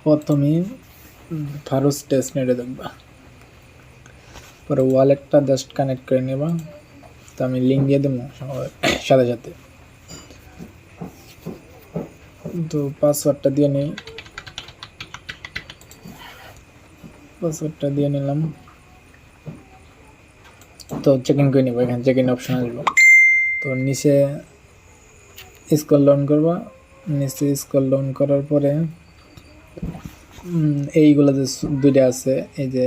প্রথমে ফারুস টেস্টনেটে দেখবা, পরে ওয়ালেটটা জাস্ট কানেক্ট করে নেবা। তো আমি লিঙ্ক দিয়ে দেবো সাথে সাথে। তো পাসওয়ার্ডটা দিয়ে নিই, পাসওয়ার্ডটা দিয়ে নিলাম। তো চেক ইন করে নেবো, এখানে চেক ইন অপশন আসবো। তো নিচে স্ক্রল ডাউন করবা, নিচে স্ক্রল ডাউন করার পরে এইগুলো যে দুইটা আছে, এই যে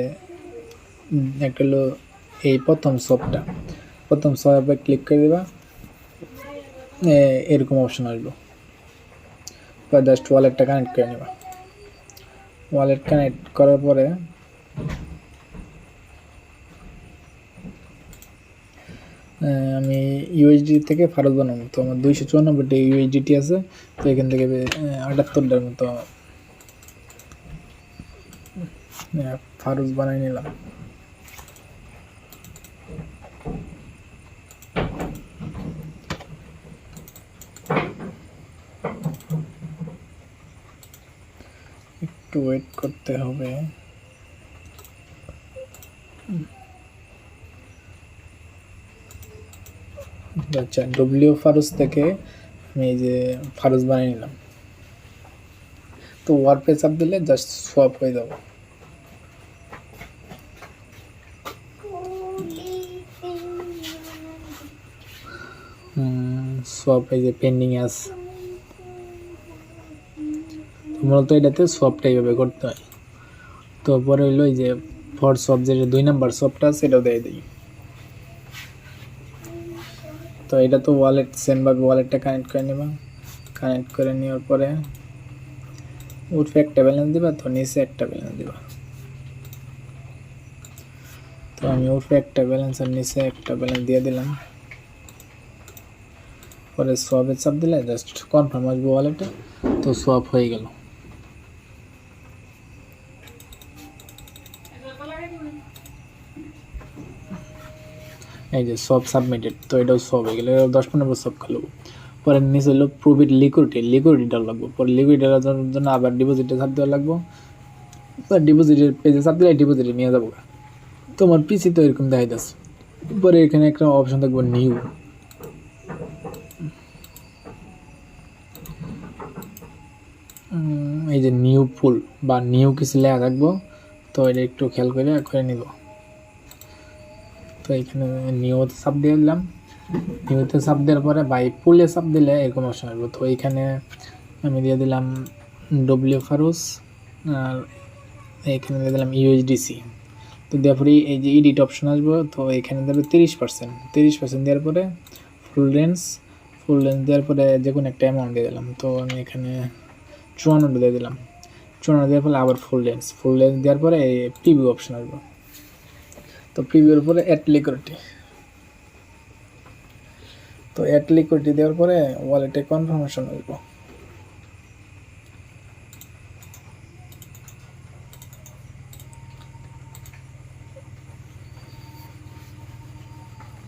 একটা হলো এই প্রথম শপটা, প্রথম শপে ক্লিক করে দেবা, এরকম অপশন আসবো। জাস্ট ওয়ালেটটা কানেক্ট করে নেবা। ওয়ালেট কানেক্ট করার পরে আমি ইউএসডি থেকে ফারুস বানাবো। তো আমার 294টা ইউএসডিটি আছে, তো এখান থেকে 78টার মতো ফারুস বানাই নিলাম। একটু ওয়েট করতে হবে। আচ্ছা, ডব্লিউ ফারুস থেকে আমি এই যে ফারুস বানিয়ে নিলাম। তো ওয়ার্ডপ্রেস চাপ দিলে জাস্ট সোয়াপ হয়ে যাবে। সোয়াপ এই যে পেন্ডিং আছে, মূলত এটাতে সোয়াপটা এইভাবে করতে হয়। তো পরে হইলো এই যে ফর সোয়াপ, যেটা 2 নাম্বার সোয়াপটা সেটাও দিয়ে দিই। তো এটা তো ওয়ালেট সেমভাবে ওয়ালেটটা কানেক্ট করে নেবা। কানেক্ট করে নেওয়ার পরে উপরে একটা ব্যালেন্স দিবা, তো নিচে একটা ব্যালেন্স দিবা। তো আমি উপরে একটা ব্যালেন্স আর নিচে একটা ব্যালেন্স দিয়ে দিলাম। পরে সোয়াপে চাপ দিলে জাস্ট কনফার্ম আসবে ওয়ালেটে, তো সোয়াপ হয়ে গেল। এই যে সব সাবমিটেড, তো এটাও সব হয়ে গেলো, 10-15 সব খেলবো। পরে নিচে হলো প্রফিট লিকুইডিটি লাগবে। পরে লিকুইডিটি জন্য আবার ডিপোজিটে চাপ দেওয়া লাগবে। ডিপোজিটের পেজে চাপ দিলে ডিপোজিটে নিয়ে যাবো। তোমার পিসি তো এরকম দেখাই যাচ্ছে। পরে এখানে একটা অপশন থাকবে নিউ, এই যে নিউ পুল বা নিউ কিছু লেখা থাকবো, তো এটা একটু খেয়াল করে নিব। তো এখানে নিউতে চাপ দিয়ে দিলাম। নিউতে চাপ দেওয়ার পরে বাই পুলে চাপ দিলে এরকম অপশন আসবে। তো এইখানে আমি দিয়ে দিলাম ডব্লিউ ফারুস, আর এইখানে দিয়ে দিলাম ইউএসডিসি। তো দেওয়ার পরে এই যে এডিট অপশন আসবে, তো এখানে দেবে 30% দেওয়ার পরে ফুল রেঞ্জ দেওয়ার পরে যে কোনো একটা অ্যামাউন্ট দিয়ে দিলাম। তো আমি এখানে 54 দিয়ে দিলাম। 54 দেওয়ার পরে আবার ফুল রেঞ্জ দেওয়ার পরে এই প্রিভিউ অপশন আসবে। তো প্রিভিউর উপরে অ্যাড লিকুইডিটি, তো অ্যাড লিকুইডিটি দেওয়ার পরে ওয়ালেটে কনফার্মেশন আসবে।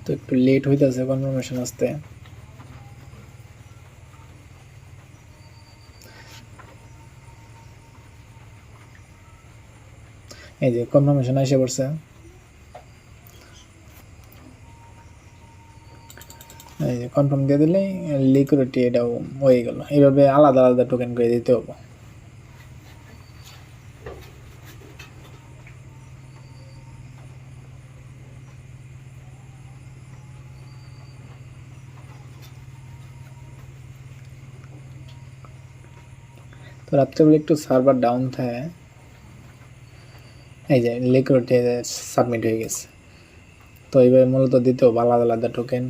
তো একটু লেট হইতেছে কনফার্মেশন আসতে। এই যে কনফার্মেশন এসে পড়ছে। এই যে কনফার্ম দিয়ে দিলেই লিকুইডিটি এটাও হয়ে গেল। এইভাবে আলাদা আলাদা টোকেন করে দিতে হবে। তো রাত্রেবেলা একটু সার্ভার ডাউন থাকে। এই যে লিকুইডিটি সাবমিট হয়ে গেছে। তো এইভাবে মূলত দিতে হবে আলাদা আলাদা টোকেন।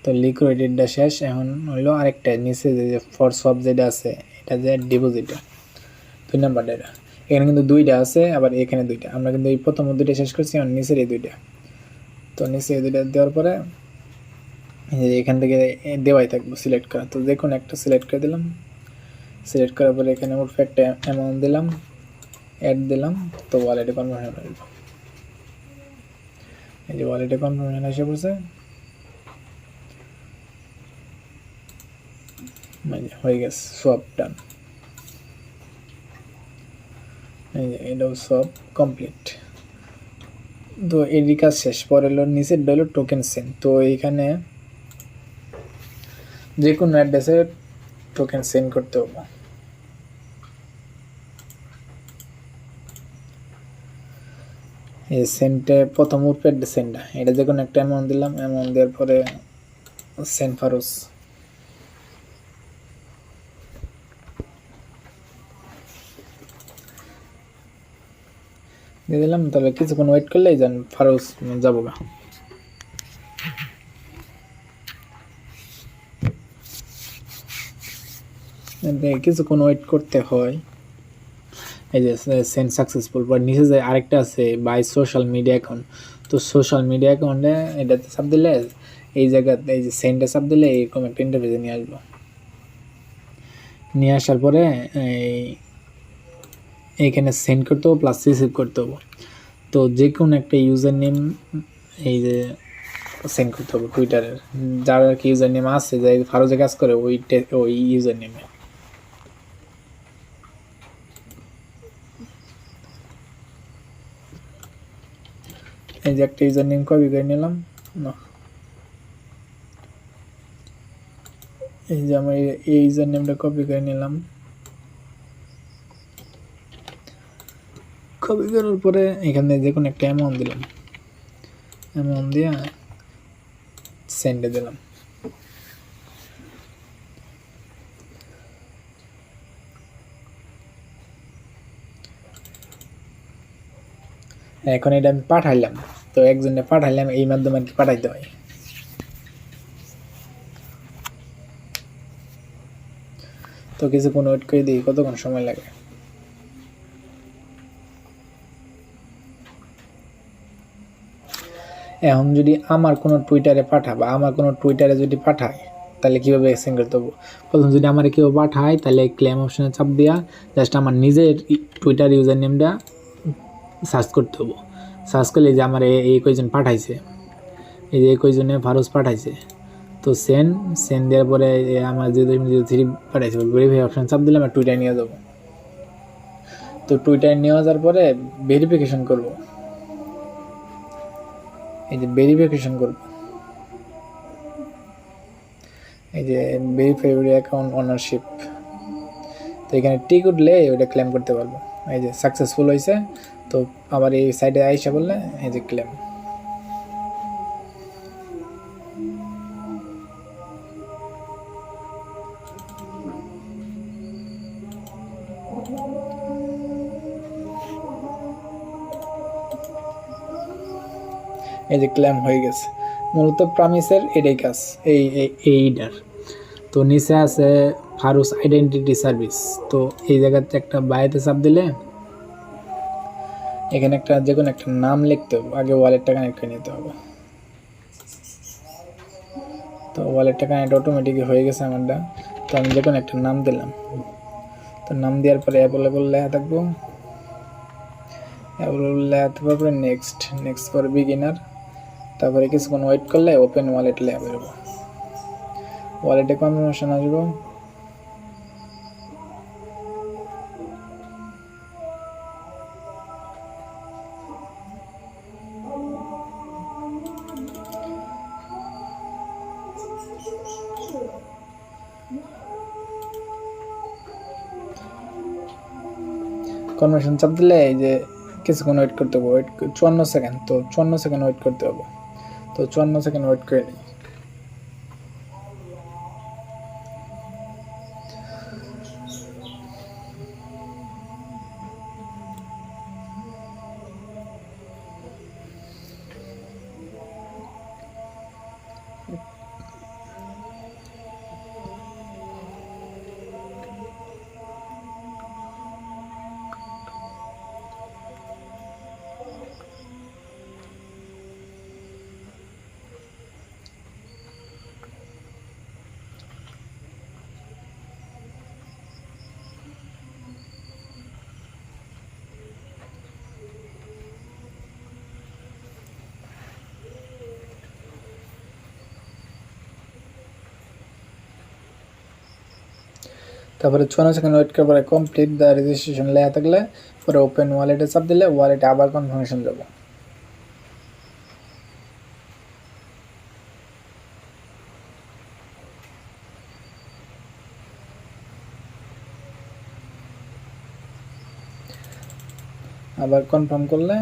তো লিকুইডিটিটা শেষ, এখন হইলো আরেকটা নিচে যে ফর সোয়াপ যেটা আছে, এটা যে ডিপোজিটর 2 নাম্বারটা, এটা এখানে কিন্তু 2টা আছে, আবার এখানে 2টা। আমরা কিন্তু এই প্রথম 2টা শেষ করছি, এখন নিচের এই 2টা। তো নিচে এই 2টা দেওয়ার পরে এখান থেকে দেওয়াই থাকবো সিলেক্ট করা। তো যে কোনো একটা সিলেক্ট করে দিলাম। সিলেক্ট করার পরে এখানে ওর একটা অ্যামাউন্ট দিলাম, অ্যাড দিলাম। তো ওয়ালেটে কনফার্মেশন আসবে। এই যে ওয়ালেটে কনফার্মেশন এসে পড়ছে, হয়ে গেছে সোয়াপ ডান। এটাও সব কমপ্লিট। তো এরই কাজ শেষ। পরে হলো নিচের হলো টোকেন সেন্ড। তো এইখানে যে কোনো অ্যাড্রেসে টোকেন সেন্ড করতে হবে। এই সেন্টে প্রথম উপরের সেন্টটা, এটা যে কোনো একটা অ্যামাউন্ট দিলাম, অ্যামাউন্ট দেওয়ার পরে সেন্ড ফারুস দিয়ে দিলাম। তবে কিছুক্ষণ ওয়েট করলেই যান ফারুস যাবো গা। কিছুক্ষণ ওয়েট করতে হয়। এই যে সেন্ড সাকসেসফুল, পর নিচে যে আরেকটা আছে বাই সোশ্যাল মিডিয়া অ্যাকাউন্ট। তো সোশ্যাল মিডিয়া অ্যাকাউন্টে এটাতে চাপ দিলে এই জায়গাতে এই যে সেন্ডে চাপ দিলে এরকম একটা ইন্টারফেসে নিয়ে আসবো। নিয়ে আসার পরে এইখানে সেন্ড করতে হবে প্লাস রিসিভ করতে হবে। তো যে কোনো একটা ইউজার নেম এই যে সেন্ড করতে হবে টুইটারের, যার আর কি ইউজার নেম আছে, যে ফারুজে কাজ করে ওই ইউজার নেমে। এই যে একটা ইউজার নেম কপি করে নিলাম না, এই যে আমার এই ইউজার নেমটা কপি করে নিলাম। কপি করার পরে এখানে যে কোনো একটা অ্যামাউন্ট দিলাম, অ্যামাউন্ট দিয়ে সেন্ডে দিলাম। এখন এটা আমি পাঠাইলাম, তো একজনে পাঠাইলাম, এই মাধ্যমে আর কি পাঠাইতে হয়। তো কিছুক্ষণ ওয়েট করে দিই কতক্ষণ সময় লাগে। এখন যদি আমার কোনো টুইটারে পাঠাবা, আমার কোনো টুইটারে যদি পাঠায় তাহলে কীভাবে সেন্ড করতে হবে? প্রথম যদি আমার কেউ পাঠায় তাহলে ক্লেম অপশানে চাপ দেওয়া জাস্ট আমার নিজের টুইটার ইউজার নেমটা সার্চ করতে হবে। সার্চ করলে যে আমার এই কয়জন পাঠাইছে, এই যে এই কয়জনে ফারুজ পাঠাইছে, তো সেন্ড দেওয়ার পরে আমার যে থ্রি পাঠাইছে ভেরিফাই অপশান চাপ দিলে আমার টুইটার নিয়ে যাবো। তো টুইটার নিয়ে যাওয়ার পরে ভেরিফিকেশন করব, এই যে ভেরিফিকেশন করব, এই যে ভেরিফাই অ্যাকাউন্ট ওনারশিপ। তো এখানে টিক উঠলে ওইটা ক্লেম করতে পারবো। এই যে সাকসেসফুল হয়েছে। তো আবার এই সাইডে আইসা বললে এই যে ক্লেম। এই যে ক্লেম হয়ে গেছে। মূলত প্রমিসের এটাই কাজ, এইটার। তো নিচে আছে ফারুস আইডেন্টিটি সার্ভিস। তো এই জায়গাতে একটা বাইরে চাপ দিলে এখানে একটা যে কোনো একটা নাম লিখতে হবে। আগে ওয়ালেটটা কানেক্ট করে নিতে হবে। তো ওয়ালেটটা কানেক্ট অটোমেটিক হয়ে গেছে আমারটা। তো আমি যে কোনো একটা নাম দিলাম। তো নাম দেওয়ার পরে অ্যাভেলেবল লেখা থাকবো, অ্যাভেলেবল লেখা থাকার পরে নেক্সট ফর বিগিনার। তারপরে কিছুক্ষণ ওয়েট করলে ওপেন ওয়ালেট লেখা বেরোবো, ওয়ালেটে কনফার্মেশন আসবো। কনফার্মেশন চাপ দিলে এই যে কিছুক্ষণ ওয়েট করতে হবে, 54 সেকেন্ড। তো 54 সেকেন্ড ওয়েট করতে হবে। তো 54 সেকেন্ড ওয়েট করে নিই। তারপরে 54 সেকেন্ড ওয়েট করার পরে কমপ্লিট দ্য রেজিস্ট্রেশন লেখা থাকলে পরে ওপেন ওয়ালেটে চাপ দিলে ওয়ালেটে আবার কনফার্মেশন যাব। আবার কনফার্ম করলে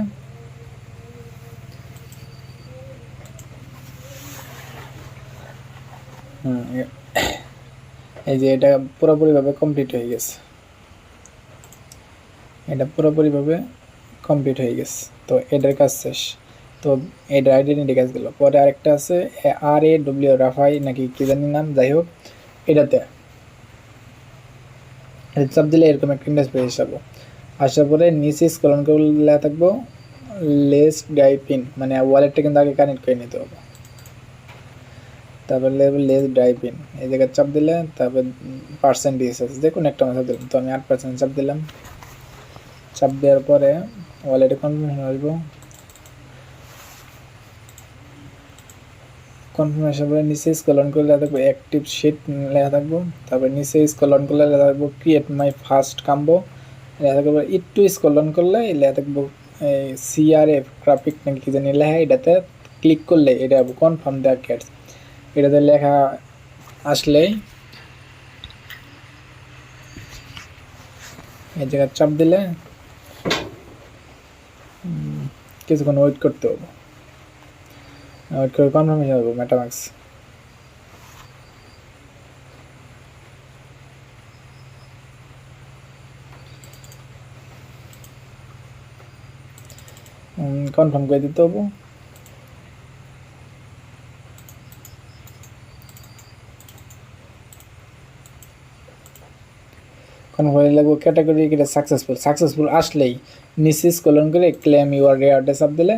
এই যে এটা পুরোপুরিভাবে কমপ্লিট হয়ে গেছে, এটা পুরোপুরিভাবে কমপ্লিট হয়ে গেছে। তো এটার কাজ শেষ। তো এটার আইডেন্টিটি কাজ গেল। পরে আরেকটা আছে RAW রাফাই নাকি কি জানি নাম, যাই হোক এটাতে চাপ দিলে এরকম একটা ইন্টারফেস হিসাবে আসার পরে নিচে স্ক্রল করলে থাকবো লেস ড্রাইভ ইন, মানে ওয়ালেটটা কিন্তু আগে কানেক্ট করে নিতে হবে। তারপরে লেস ড্রাইভ ইন এই জায়গায় চাপ দিলে তারপর পার্সেন্টেজ আছে, দেখুন একটা চাপ দিলাম, তো আমি 8% চাপ দিলাম। চাপ দেওয়ার পরে ওয়ালেটে কনফার্মেশন আসবো, কনফার্মেশন পরে নিচে স্ক্রল করলে থাকবো অ্যাক্টিভ শিট লেখা থাকবো। তারপরে নিচে স্ক্রল করলে লেখা থাকবো ক্রিয়েট মাই ফার্স্ট কাম্বো লেখা থাকবো। একটু স্ক্রল করলে লেখা থাকবো CRF গ্রাফিক নাকি কি জানি লেখা, এটাতে ক্লিক করলে এটা কনফার্ম দ্য ক্যাটস, এটাতে লেখা আসলেই এই জায়গায় চাপ দিলে কিছুক্ষণ ওয়েট করতে হবে, ওয়েট করে কনফার্মেশন হবে মেটামাক্স। কনফার্ম করে দিতে হবে। কনফার্ম লাগবে ক্যাটাগরি এটা সাকসেসফুল আসলেই নিচে স্ক্রল করে ক্লেম ইউর রেওয়ার্ডে চাপ দিলে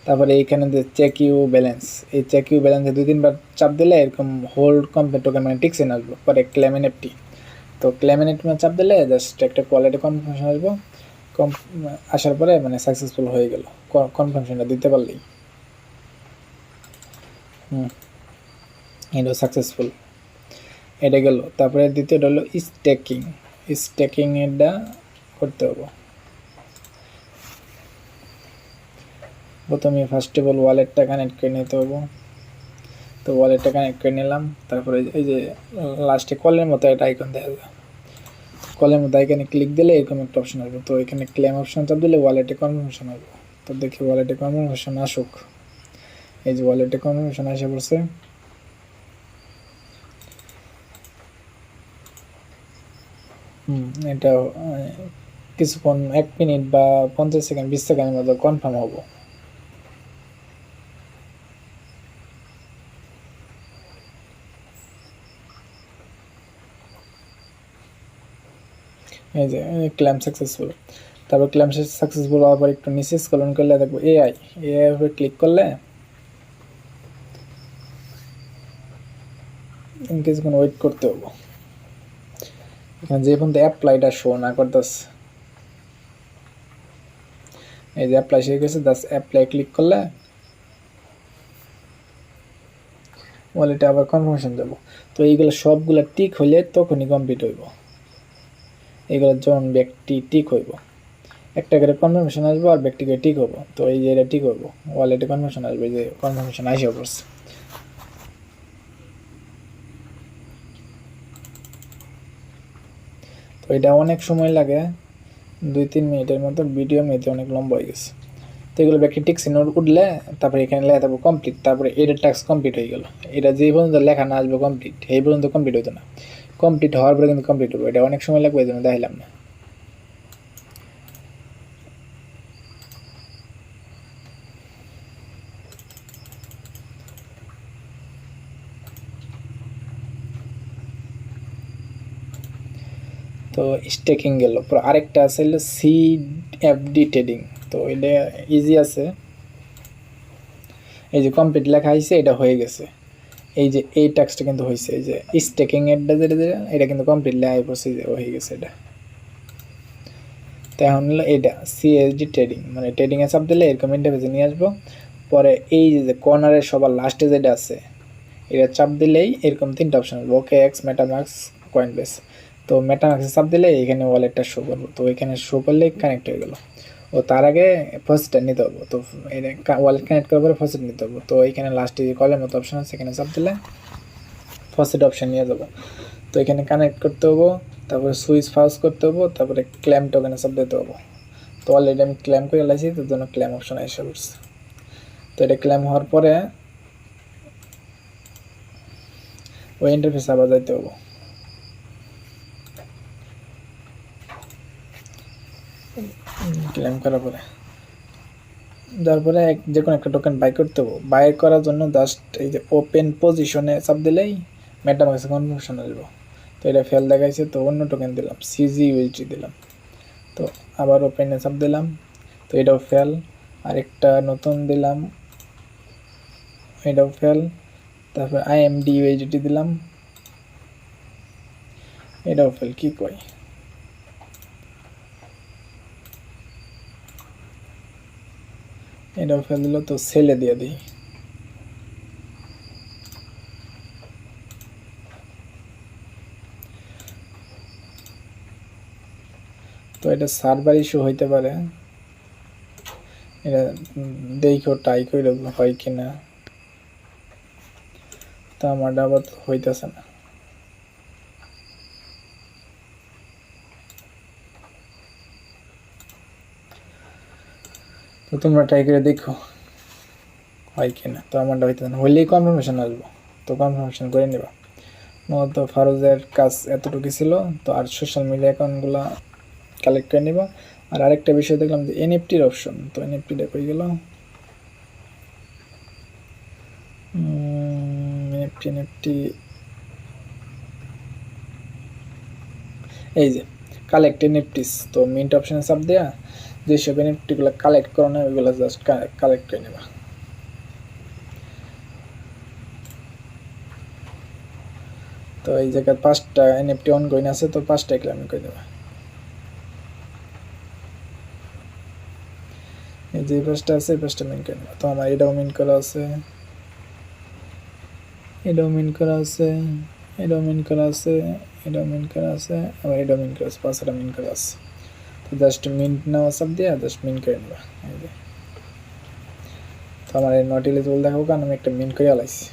তারপরে এইখানে চেক ইউ ব্যালেন্স, এই চেক ইউ ব্যালেন্সে 2-3 বার চাপ দিলে এরকম হোল্ড কমপ্লিট টোকেন মানে টিকসেন আসবো। পরে ক্লেম NFT, তো ক্লেম NFT চাপ দিলে জাস্ট একটা কোয়ালিটি কনফার্মেশন আসবো। আসার পরে মানে সাকসেসফুল হয়ে গেল, কনফার্মেশনটা দিতে পারলেই এটা সাকসেসফুল, এটা গেল। তারপরে দ্বিতীয়টা হলো স্টেকিং এটা করতে হবে। প্রথমে ফার্স্ট অফ অল ওয়ালেটটা কানেক্ট করে নিতে হবে। তো ওয়ালেটটা কানেক্ট করে নিলাম। তারপরে এই যে লাস্টে কলের মতো একটা আইকন দেখা যায়, কলের মতো আইকনে ক্লিক দিলে এরকম একটা অপশন আসবে। তো এখানে ক্লেম অপশন চাপ দিলে ওয়ালেটে কনফার্মেশন আসবে। তো দেখি ওয়ালেটে কনফার্মেশন আসুক। এই যে ওয়ালেটে কনফার্মেশন আসে পড়ছে। এটা কিছুক্ষণ 1 মিনিট বা 50 সেকেন্ড 20 সেকেন্ডের মধ্যে কনফার্ম হবো। এই যে ক্লেম সাকসেসফুল। তারপর ক্লেম সাকসেসফুল হওয়ার পর একটু নিচে স্ক্রল করলে দেখবো এআই উপরে ক্লিক করলে কিছুক্ষণ ওয়েট করতে হবো। এখানে যে পর্যন্ত অ্যাপ্লাইটা শো না করতেছে, এই যে অ্যাপ্লাই হয়ে গেছে, জাস্ট অ্যাপ্লাই ক্লিক করলে ওয়ালেটে আবার কনফার্মেশন দেবো। তো এইগুলো সবগুলো টিক হইলে তখনই কমপ্লিট হইব। এগুলো যখন ব্যক্তি টিক হইব একটা করে কনফার্মেশন আসবো আর ব্যক্তি করে টিক হবো। তো এই যে এটা টিক হবো, ওয়ালেটে কনফার্মেশন আসবে, যে কনফার্মেশন আসে পড়ছে। তো এটা অনেক সময় লাগে, 2-3 মিনিটের মতো ভিডিও মেতে অনেক লম্বা হয়ে গেছে। তো এগুলো ব্যক্তি টিক চিহ্ন উঠলে তারপরে এখানে লেখা থাকবো কমপ্লিট, তারপরে এটার টাস্ক কমপ্লিট হয়ে গেল। এটা যে পর্যন্ত লেখা না আসবে কমপ্লিট, এই পর্যন্ত কমপ্লিট হতো না। কমপ্লিট হওয়ার পরে কিন্তু কমপ্লিট হবে, এটা অনেক সময় লাগবে, এই জন্য দেখাইলাম না। তো স্টেকিং গেল। পর আরেকটা আছে হলো CFD ট্রেডিং। তো এটা ইজি আছে, এই যে কমপ্লিট লেখা হয়েছে, এটা হয়ে গেছে। এই যে এই টাস্কটা কিন্তু হয়েছে, এই যে স্টেকিং এরটা যেটা এটা কিন্তু কমপ্লিট লেখা হয়ে গেছে এটা। তো এখন হলো এটা CSD ট্রেডিং, মানে ট্রেডিংয়ে চাপ দিলে এরকম ইন্টারফেসে নিয়ে আসবো। পরে এই যে কর্নারের সবার লাস্টে যেটা আছে এটা চাপ দিলেই এরকম 3টা অপশন আসবে, OKX, মেটামাস্ক, কয়েনবেস। তো মেটামাক্সে চাপ দিলে এখানে ওয়ালেটটা শো করবো, তো এখানে শো করলেই কানেক্ট হয়ে গেল। ও তার আগে ফার্স্টটা নিতে হবে, তো ওয়ালেট কানেক্ট করার পরে ফার্স্ট নিতে হবে। তো এখানে লাস্টে যে কলের মতো অপশন আছে এখানে চাপ দিলে ফার্স্ট অপশন নিয়ে যাবো। তো এখানে কানেক্ট করতে হবো, তারপরে সুইচ ফাউস করতে হবো, তারপরে ক্ল্যাম টোকেনে চাপ দিতে হবো। তো অলরেডি আমি ক্ল্যাম করে লাইছি, তার জন্য ক্ল্যাম অপশন এসে পড়ছে। তো এটা ক্ল্যাম হওয়ার পরে ওই ইন্টারফেসে আবার যাইতে হবো। ক্লেম করার পরে যার পরে যে কোনো একটা টোকেন বাই করতে হবো। বাই করার জন্য জাস্ট এই যে ওপেন পজিশনে চাপ দিলেই মেটামাক্সে কনফার্মেশন আসবো। তো এটা ফেল দেখাইছে, তো অন্য টোকেন দিলাম, সিজি ইউএসডি দিলাম। তো আবার ওপেনে চাপ দিলাম, তো এটাও ফেল। আরেকটা নতুন দিলাম, এটাও ফেল। তারপর আইএমডি ইউএসডি দিলাম, এটাও ফেল। কি কই, এটাও ফেল দিল। তো সেলে দিয়ে দিই। তো এটা সার্ভার ইস্যু হইতে পারে, এটা দেখো ট্রাই করে হয় কিনা। তো আমার আবার হইতেছে না। তো তোমরা ট্রাই করে দেখো হয় কিনা। তো আমারটা হইতেছে না, হইলেই কনফার্মেশন আসবো। তো কনফার্মেশন করে নেবা। মূলত ফারুজের কাজ এতটুকু ছিল। তো আর সোশ্যাল মিডিয়া অ্যাকাউন্টগুলো কালেক্ট করে নিবা। আর আরেকটা বিষয় দেখলাম যে এনএফটির অপশন, তো এনএফটিটা কই গেল, এনএফটি এই যে কালেক্ট এনএফটিস। তো মিন্ট অপশনে চাপ দেয়া যেসব এনএফটিগুলো কালেক্ট করো না ওইগুলো জাস্ট কালেক্ট করে নেবা। তো এই জায়গায় 5টা এনএফটি অন কইন আছে, তো 5টাই ক্লেম করে দেবা। এই যে 5টা আছে, 5টা মিন করে নেবা। তো আমার এটাও মিন করা আছে, এটাও মিন করা আছে, এটাও মিন করা আছে, এটাও মিন করা আছে, আবার এটাও মিন করা আছে, 5টা মিন করা আছে। তো জাস্ট মিন্ট নেওয়া সব দিয়ে জাস্ট মিন করে নেবা। এই যে তো আমার এই নট এলিজিবল দেখাবো, কারণ আমি একটা মিন করে আলাইছি।